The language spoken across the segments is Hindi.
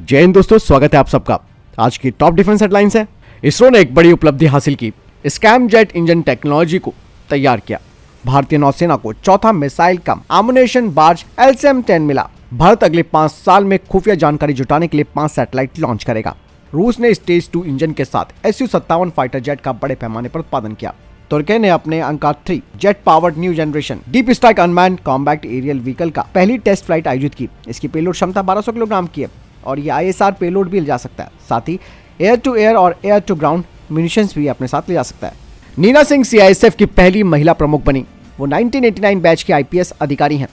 जय हिंद दोस्तों, स्वागत है आप सबका। आज की टॉप डिफेंस हेडलाइंस है। इसरो ने एक बड़ी उपलब्धि हासिल की, स्कैम जेट इंजन टेक्नोलॉजी को तैयार किया। भारतीय नौसेना को चौथा मिसाइल कम आमुनेशन बार्ज LCM-10 मिला। भारत अगले 5 साल में खुफिया जानकारी जुटाने के लिए 5 सैटेलाइट लॉन्च करेगा। रूस ने स्टेज 2 इंजन के साथ Su-57 फाइटर जेट का बड़े पैमाने पर उत्पादन किया। तुर्की ने अपने Anka 3 jet powered new generation deep strike unmanned combat aerial vehicle का पहली टेस्ट फ्लाइट आयोजित की। इसकी पेलोड क्षमता 1200 किलोग्राम की है और ये ISR पेलोड भी ले जा सकता है। साथ ही एयर टू एयर और एयर टू ग्राउंड म्यूनिशंस भी अपने साथ ले जा सकता है। नीना सिंह CISF की पहली महिला प्रमुख बनी। वो 1989 बैच के IPS अधिकारी हैं।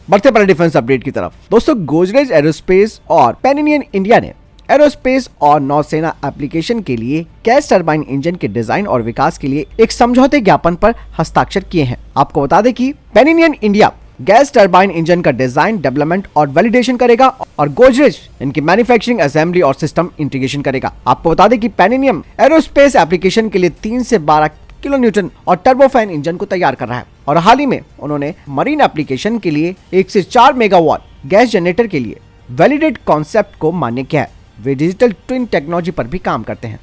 बढ़ते पर डिफेंस अपडेट की तरफ। दोस्तों, गोदरेज एरोस्पेस और पैनिनियन इंडिया ने एरोस्पेस और नौसेना एप्लीकेशन के लिए गैस टरबाइन इंजन के डिजाइन और विकास के लिए एक समझौते ज्ञापन पर हस्ताक्षर किए हैं। आपको बता दें कि पैनिनियन इंडिया गैस टरबाइन इंजन का डिजाइन, डेवलपमेंट और वैलिडेशन करेगा और गोदरेज इनकी मैन्युफैक्चरिंग, असेंबली और सिस्टम इंटीग्रेशन करेगा। आपको बता दें कि पैनिनियम एरोस्पेस एप्लीकेशन के लिए 3 से 12 किलो न्यूटन और टर्बोफैन इंजन को तैयार कर रहा है और हाल ही में उन्होंने मरीन एप्लीकेशन के लिए 1 से 4 मेगावाट गैस जनरेटर के लिए वैलिडेट कॉन्सेप्ट को मान्य किया है। वे डिजिटल ट्विन टेक्नोलॉजी पर भी काम करते हैं।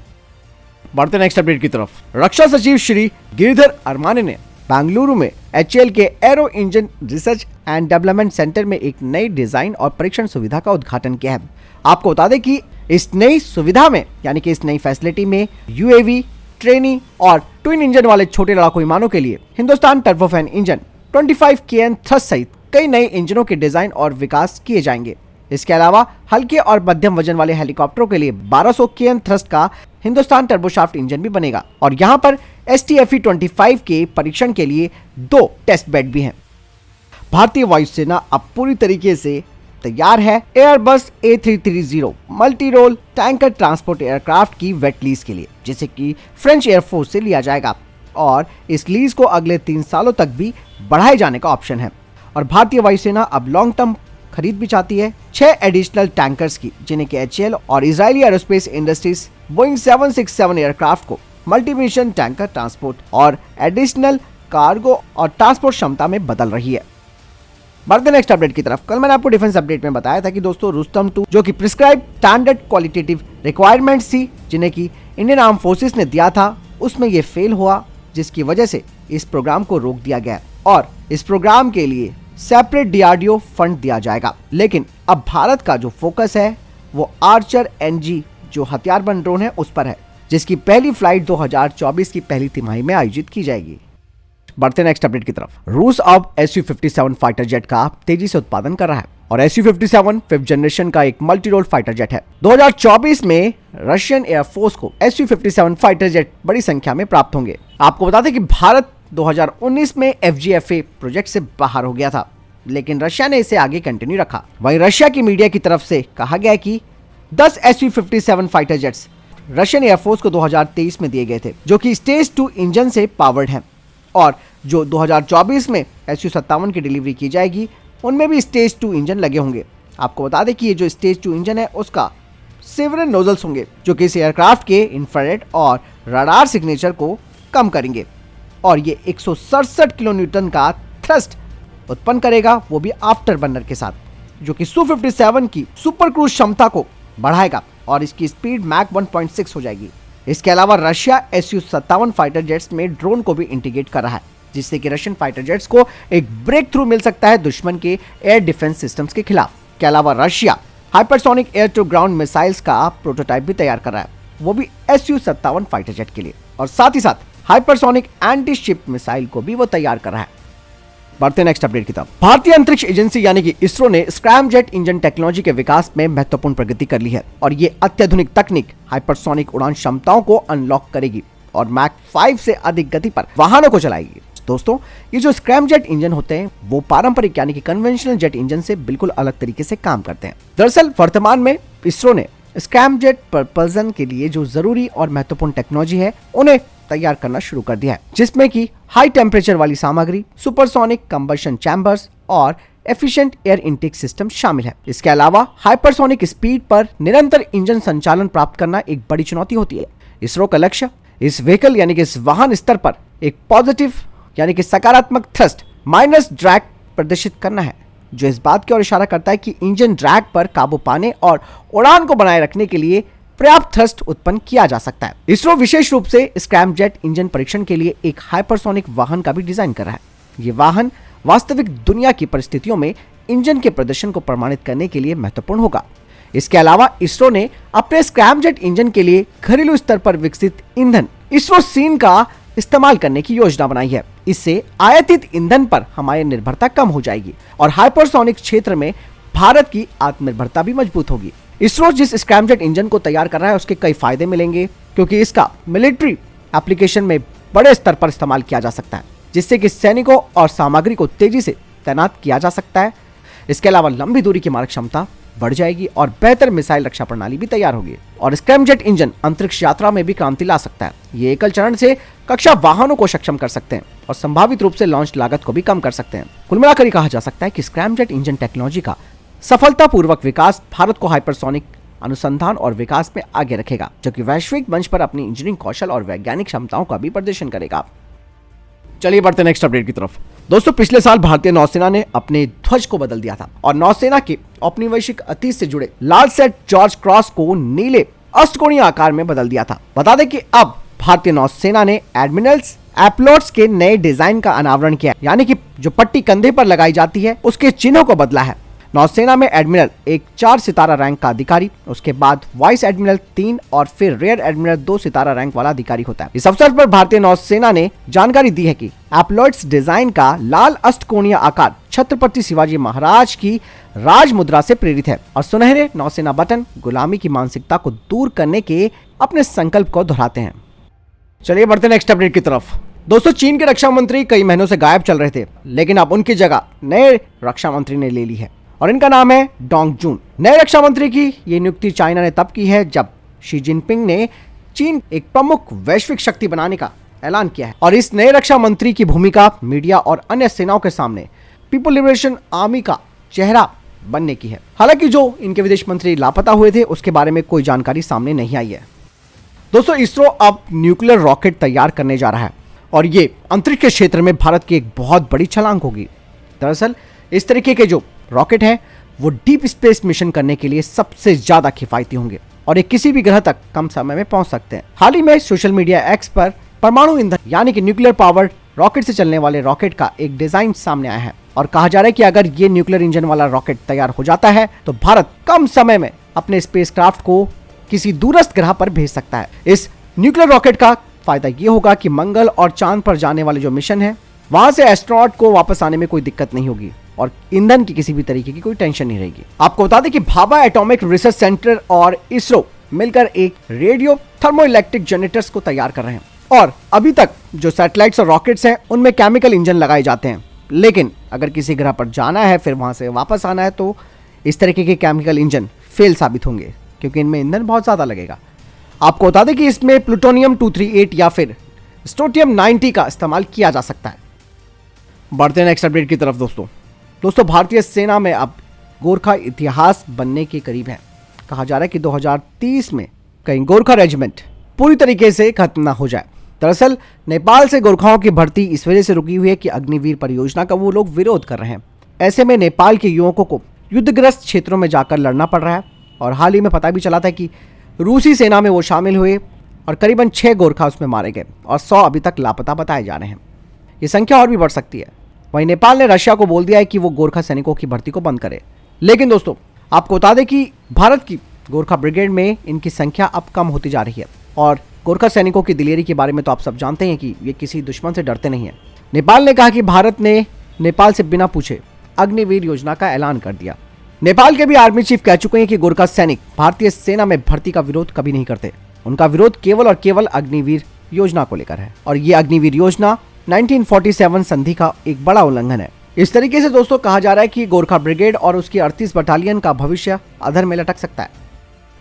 बढ़ते नेक्स्ट अपडेट की तरफ। रक्षा सचिव श्री गिरिधर अरमाने ने बेंगलुरु में HAL के arrow engine research and development centre में एक नई डिजाइन और परीक्षण सुविधा का उद्घाटन किया है। आपको बता दें कि इस नई सुविधा में यानी कि इस नई फैसिलिटी में UAV, ट्रेनी और ट्विन इंजन वाले छोटे लड़ाकू विमानों के लिए Hindustan turbofan engine, 25 KN thrust सहित कई नए इंजनों के डिजाइन और विकास किए जाएंगे। इसके अलावा हल्के और मध्यम वजन वाले हेलीकॉप्टरों के लिए 1200 KN थ्रस्ट का हिंदुस्तान टर्बोशाफ्ट इंजन भी बनेगा और यहाँ पर STFE-25 के परीक्षण के लिए 2 टेस्ट बेड भी हैं। भारतीय वायुसेना अब पूरी तरीके से तैयार है Airbus A330 multi role tanker transport aircraft की वेट लीज के लिए, जिसे कि फ्रेंच एयरफोर्स से लिया जाएगा और इस लीज को अगले 3 सालों तक भी बढ़ाए जाने का ऑप्शन है। और भारतीय वायुसेना अब लॉन्ग टर्म खरीद भी चाहती है 6 एडिशनल टैंकर्स की, जिन्हें कि HAL और Israeli aerospace industries Boeing 767 aircraft को मल्टी मिशन टैंकर ट्रांसपोर्ट और एडिशनल कार्गो और ट्रांसपोर्ट क्षमता में बदल रही है। बढ़ते नेक्स्ट अपडेट की तरफ। कल मैंने आपको डिफेंस अपडेट में बताया था कि दोस्तों रुस्तम 2 जो कि प्रिस्क्राइब स्टैंडर्ड क्वालिटेटिव रिक्वायरमेंट्स थी, जिन्हें कि इंडियन आर्म फोर्सेस ने दिया था, उसमें ये फेल हुआ, जिसकी वजह से इस प्रोग्राम को रोक दिया गया और इस प्रोग्राम के लिए सेपरेट DRDO फंड दिया जाएगा। लेकिन अब भारत का जो फोकस है वो आर्चर NG जो हथियारबंद ड्रोन है उस पर है, जिसकी पहली फ्लाइट 2024 की पहली तिमाही में आयोजित की जाएगी। बढ़ते नेक्स्ट अपडेट की तरफ। रूस अब Su-57 फाइटर जेट का तेजी से उत्पादन कर रहा है और Su-57 5th जनरेशन का एक मल्टी रोल फाइटर जेट है। 2024 में रशियन एयरफोर्स को Su-57 फाइटर जेट बड़ी संख्या में प्राप्त होंगे। आपको बता दें कि भारत 2019 में FGFA प्रोजेक्ट से बाहर हो गया था, लेकिन रशिया ने इसे आगे कंटिन्यू रखा। वहीं रशिया की मीडिया की तरफ से कहा गया कि 10 Su-57 fighter jets Russian air force को 2023 में दिए गए थे, जो कि स्टेज 2 इंजन से पावर्ड हैं और जो 2024 में Su-57 की डिलीवरी की जाएगी उनमें भी स्टेज 2 इंजन लगे होंगे। आपको बता दें कि ये जो स्टेज 2 इंजन है उसका सेवरन नोजल्स होंगे, जो कि इस एयरक्राफ्ट के इंफ्रारेड और रडार सिग्नेचर को कम करेंगे और ये 167 किलो न्यूटन का थ्रस्ट उत्पन्न करेगा, वो भी आफ्टर बर्नर के साथ, जो कि Su-57 की सुपर क्रूज क्षमता को बढ़ाएगा और इसकी स्पीड मैक 1.6 हो जाएगी। इसके अलावा रशिया Su-57 फाइटर जेट्स में ड्रोन को भी इंटीग्रेट कर रहा है, जिससे कि रशियन फाइटर जेट्स को एक ब्रेक थ्रू मिल सकता है दुश्मन के एयर डिफेंस सिस्टम्स के खिलाफ। के अलावा Russia hypersonic air to ground missiles का प्रोटोटाइप भी तैयार कर रहा है, वो भी Su-57 फाइटर जेट के लिए, और साथ ही साथ हाइपरसोनिक एंटी शिप मिसाइल को भी वो तैयार कर रहा है। बढ़ते नेक्स्ट अपडेट की तरफ। भारतीय अंतरिक्ष एजेंसी यानी कि इसरो ने स्क्रैम जेट इंजन टेक्नोलॉजी के विकास में महत्वपूर्ण प्रगति कर ली है और ये अत्याधुनिक तकनीक हाइपरसोनिक उड़ान क्षमताओं को अनलॉक करेगी और मैक 5 से अधिक गति पर वाहनों को चलाएगी। दोस्तों, ये जो स्क्रैम जेट इंजन होते हैं वो पारंपरिक यानी कि कन्वेंशनल जेट इंजन से बिल्कुल अलग तरीके से काम करते हैं। दरअसल वर्तमान में इसरो ने स्क्रैम जेट प्रपल्सन के लिए जो जरूरी और महत्वपूर्ण टेक्नोलॉजी है उन्हें तैयार करना शुरू कर दिया है, जिसमें कि हाई टेम्परेचर वाली सामग्री, सुपरसोनिक कंबशन चैम्बर्स और एफिशिएंट एयर इनटेक सिस्टम शामिल है। इसके अलावा हाइपरसोनिक स्पीड पर निरंतर इंजन संचालन प्राप्त करना एक बड़ी चुनौती होती है। इसरो का लक्ष्य इस व्हीकल यानी कि इस वाहन स्तर पर एक पॉजिटिव यानी कि सकारात्मक थ्रस्ट माइनस ड्रैग प्रदर्शित करना है जो इस बात की ओर इशारा करता है कि इंजन ड्रैग पर काबू पाने और उड़ान को बनाए रखने के लिए पर्याप्त थ्रस्ट उत्पन्न किया जा सकता है। इसरो विशेष रूप से स्क्रैमजेट इंजन परीक्षण के लिए एक हाइपरसोनिक वाहन का भी डिजाइन कर रहा है। ये वाहन वास्तविक दुनिया की परिस्थितियों में इंजन के प्रदर्शन को प्रमाणित करने के लिए महत्वपूर्ण होगा। इसके अलावा इसरो ने अपने स्क्रैमजेट इंजन के लिए घरेलू स्तर पर विकसित ईंधन इसरो सीन का इस्तेमाल करने की योजना बनाई है। इससे आयातित ईंधन पर हमारी निर्भरता कम हो जाएगी और हाइपरसोनिक क्षेत्र में भारत की आत्मनिर्भरता भी मजबूत होगी। इसरो जिस स्क्रैमजेट इंजन को तैयार कर रहा है उसके कई फायदे मिलेंगे, क्योंकि इसका मिलिट्री एप्लीकेशन में बड़े स्तर पर इस्तेमाल किया जा सकता है, जिससे कि सैनिकों और सामग्री को तेजी से तैनात किया जा सकता है। इसके अलावा लंबी दूरी की मारक क्षमता बढ़ जाएगी और बेहतर मिसाइल रक्षा प्रणाली भी तैयार होगी। और स्क्रैमजेट इंजन अंतरिक्ष यात्रा में भी क्रांति ला सकता है। ये एकल चरण से कक्षा वाहनों को सक्षम कर सकते हैं और संभावित रूप से लॉन्च लागत को भी कम कर सकते हैं। कुल मिलाकर कहा जा सकता है कि स्क्रैमजेट इंजन टेक्नोलॉजी का सफलतापूर्वक विकास भारत को हाइपरसोनिक अनुसंधान और विकास में आगे रखेगा, जो कि वैश्विक मंच पर अपनी इंजीनियरिंग कौशल और वैज्ञानिक क्षमताओं का भी प्रदर्शन करेगा। चलिए बढ़ते नेक्स्ट अपडेट की तरफ। दोस्तों, पिछले साल भारतीय नौसेना ने अपने ध्वज को बदल दिया था और नौसेना के औपनिवेशिक अतीत से जुड़े लाल सेंट जॉर्ज क्रॉस को नीले अष्टकोणीय आकार में बदल दिया था। बता दें कि अब भारतीय नौसेना ने एडमिरल्स एप्लोट्स के नए डिजाइन का अनावरण किया, यानी कि जो पट्टी कंधे पर लगाई जाती है उसके चिन्हों को बदला है। नौसेना में एडमिरल एक 4 सितारा रैंक का अधिकारी, उसके बाद वाइस एडमिरल 3 और फिर रियर एडमिरल 2 सितारा रैंक वाला अधिकारी होता है। इस अवसर पर भारतीय नौसेना ने जानकारी दी है कि एप्लॉयड्स डिजाइन का लाल अष्टकोणीय आकार छत्रपति शिवाजी महाराज की राज मुद्रा से प्रेरित है और सुनहरे नौसेना बटन गुलामी की मानसिकता को दूर करने के अपने संकल्प को दोहराते हैं। चलिए बढ़ते नेक्स्ट अपडेट की तरफ। दोस्तों, चीन के रक्षा मंत्री कई महीनों से गायब चल रहे थे, लेकिन अब उनकी जगह नए रक्षा मंत्री ने ले ली है और इनका नाम है डोंग जून। नए रक्षा मंत्री की ये नियुक्ति चाइना ने तब की है जब शी जिनपिंग ने चीन एक प्रमुख वैश्विक शक्ति बनाने का ऐलान किया है और इस नए रक्षा मंत्री की भूमिका मीडिया और अन्य सेनाओं के सामने पीपल लिबरेशन आर्मी का चेहरा बनने की है। हालांकि जो इनके विदेश मंत्री लापता हुए थे उसके बारे में कोई जानकारी सामने नहीं आई है। दोस्तों, इसरो अब न्यूक्लियर रॉकेट तैयार करने जा रहा है और ये अंतरिक्ष के क्षेत्र में भारत की एक बहुत बड़ी छलांग होगी। दरअसल इस तरीके के जो रॉकेट है वो डीप स्पेस मिशन करने के लिए सबसे ज्यादा किफायती होंगे और ये किसी भी ग्रह तक कम समय में पहुंच सकते हैं। हाल ही में सोशल मीडिया एक्स पर परमाणु ईंधन यानी कि न्यूक्लियर पावर्ड रॉकेट से चलने वाले रॉकेट का एक डिजाइन सामने आया है और कहा जा रहा है कि अगर ये न्यूक्लियर इंजन वाला रॉकेट तैयार हो जाता है तो भारत कम समय में अपने स्पेसक्राफ्ट को किसी दूरस्थ ग्रह पर भेज सकता है। इस न्यूक्लियर रॉकेट का फायदा ये होगा कि मंगल और चांद पर जाने वाले जो मिशन है वहां से एस्ट्रोनॉट को वापस आने में कोई दिक्कत नहीं होगी और ईंधन की किसी भी तरीके की कोई टेंशन नहीं रहेगी। आपको बता दें कि भाभा एटॉमिक रिसर्च सेंटर और इसरो मिलकर एक रेडियो थर्मोइलेक्ट्रिक जनरेटर्स को तैयार कर रहे हैं और अभी तक जो सैटेलाइट्स और रॉकेट्स हैं उनमें केमिकल इंजन लगाए जाते हैं, लेकिन अगर किसी ग्रह पर जाना है फिर वहां से वापस आना है तो इस तरीके के केमिकल इंजन फेल साबित होंगे क्योंकि इनमें ईंधन बहुत ज्यादा लगेगा। आपको बता दें कि इसमें प्लूटोनियम 238 या फिर स्ट्रोटियम 90 का इस्तेमाल किया जा सकता है। बढ़ते हैं नेक्स्ट अपडेट की तरफ। दोस्तों, भारतीय सेना में अब गोरखा इतिहास बनने के करीब है। कहा जा रहा है कि 2030 में कहीं गोरखा रेजिमेंट पूरी तरीके से खत्म ना हो जाए। दरअसल नेपाल से गोरखाओं की भर्ती इस वजह से रुकी हुई है कि अग्निवीर परियोजना का वो लोग विरोध कर रहे हैं। ऐसे में नेपाल के युवकों को युद्धग्रस्त क्षेत्रों में जाकर लड़ना पड़ रहा है और हाल ही में पता भी चला था कि रूसी सेना में वो शामिल हुए और करीबन 6 गोरखा उसमें मारे गए और 100 अभी तक लापता बताए जा रहे हैं। ये संख्या और भी बढ़ सकती है। वहीं नेपाल ने रशिया को बोल दिया है कि वो गोरखा सैनिकों की भर्ती को बंद करे। लेकिन दोस्तों, आपको बता दें कि भारत की गोरखा ब्रिगेड में इनकी संख्या अब कम होती जा रही है और गोरखा सैनिकों की दिलेरी के बारे में तो आप सब जानते हैं कि ये किसी दुश्मन से डरते नहीं है। नेपाल ने कहा कि भारत ने नेपाल से बिना पूछे अग्निवीर योजना का ऐलान कर दिया। नेपाल के भी आर्मी चीफ कह चुके हैं कि गोरखा सैनिक भारतीय सेना में भर्ती का विरोध कभी नहीं करते। उनका विरोध केवल और केवल अग्निवीर योजना को लेकर है और ये अग्निवीर योजना 1947 संधि का एक बड़ा उल्लंघन है। इस तरीके से दोस्तों कहा जा रहा है कि गोरखा ब्रिगेड और उसकी 38 बटालियन का भविष्य अधर में लटक सकता है।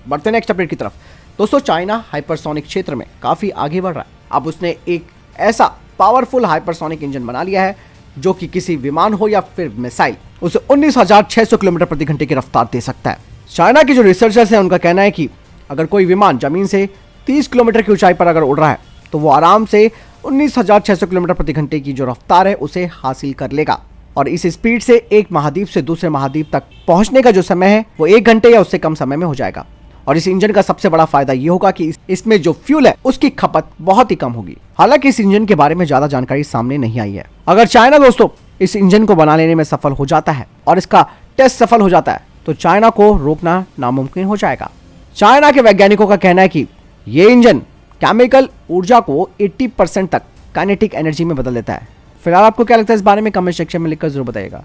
बढ़ते नेक्स्ट अपडेट की तरफ। दोस्तों, चाइना हाइपरसोनिक क्षेत्र में काफी आगे बढ़ रहा है। अब उसने एक ऐसा पावरफुल हाइपरसोनिक इंजन बना लिया है जो कि किसी विमान हो या फिर मिसाइल उसे 19,600 किलोमीटर प्रति घंटे की रफ्तार दे सकता है। चाइना के जो रिसर्चर्स हैं उनका कहना है कि अगर कोई विमान जमीन से 30 किलोमीटर की ऊंचाई पर अगर उड़ रहा है तो वो आराम से 19,600 किलोमीटर प्रति घंटे की जो रफ्तार है उसे हासिल कर लेगा। और इस स्पीड से एक महाद्वीप से दूसरे महाद्वीप तक पहुंचने का जो समय है वो 1 घंटे या उससे कम समय में हो जाएगा। और इस इंजन का सबसे बड़ा फायदा ये होगा कि इसमें जो फ्यूल है उसकी खपत बहुत ही कम होगी। हालांकि इस इंजन के बारे में ज्यादा जानकारी सामने नहीं आई है। अगर चाइना दोस्तों इस इंजन को बना लेने में सफल हो जाता है और इसका टेस्ट सफल हो जाता है तो चाइना को रोकना नामुमकिन हो जाएगा। चाइना के वैज्ञानिकों का कहना है कि ये इंजन केमिकल ऊर्जा को 80% तक काइनेटिक एनर्जी में बदल देता है। फिलहाल आपको क्या लगता है इस बारे में कमेंट सेक्शन में लिखकर जरूर बताइएगा।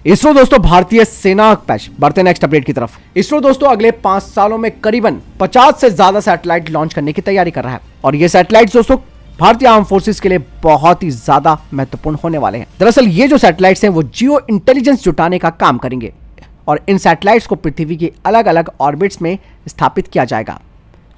इसरो दोस्तों भारतीय सेना पैच बढ़ते नेक्स्ट अपडेट की तरफ। इसरो दोस्तों अगले 5 सालों में करीबन 50 से ज्यादा सैटेलाइट लॉन्च करने की तैयारी कर रहा है और ये सैटेलाइट दोस्तों भारतीय आर्म फोर्सेस के लिए बहुत ही ज्यादा महत्वपूर्ण होने वाले हैं। दरअसल ये जो सैटेलाइट्स हैं वो जियो इंटेलिजेंस जुटाने का काम करेंगे और इन सैटेलाइट्स को पृथ्वी के अलग अलग ऑर्बिट्स में स्थापित किया जाएगा,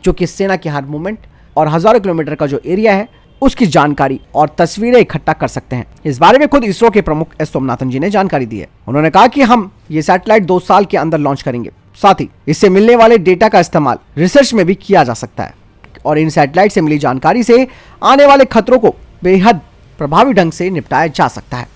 जो कि सेना के हर मूवमेंट और हजारों किलोमीटर का जो एरिया है उसकी जानकारी और तस्वीरें इकट्ठा कर सकते हैं। इस बारे में खुद इसरो के प्रमुख एस सोमनाथन जी ने जानकारी दी है। उन्होंने कहा कि हम ये सैटेलाइट 2 साल के अंदर लॉन्च करेंगे, साथ ही इससे मिलने वाले डेटा का इस्तेमाल रिसर्च में भी किया जा सकता है और इन सैटेलाइट से मिली जानकारी से आने वाले खतरों को बेहद प्रभावी ढंग से निपटाया जा सकता है।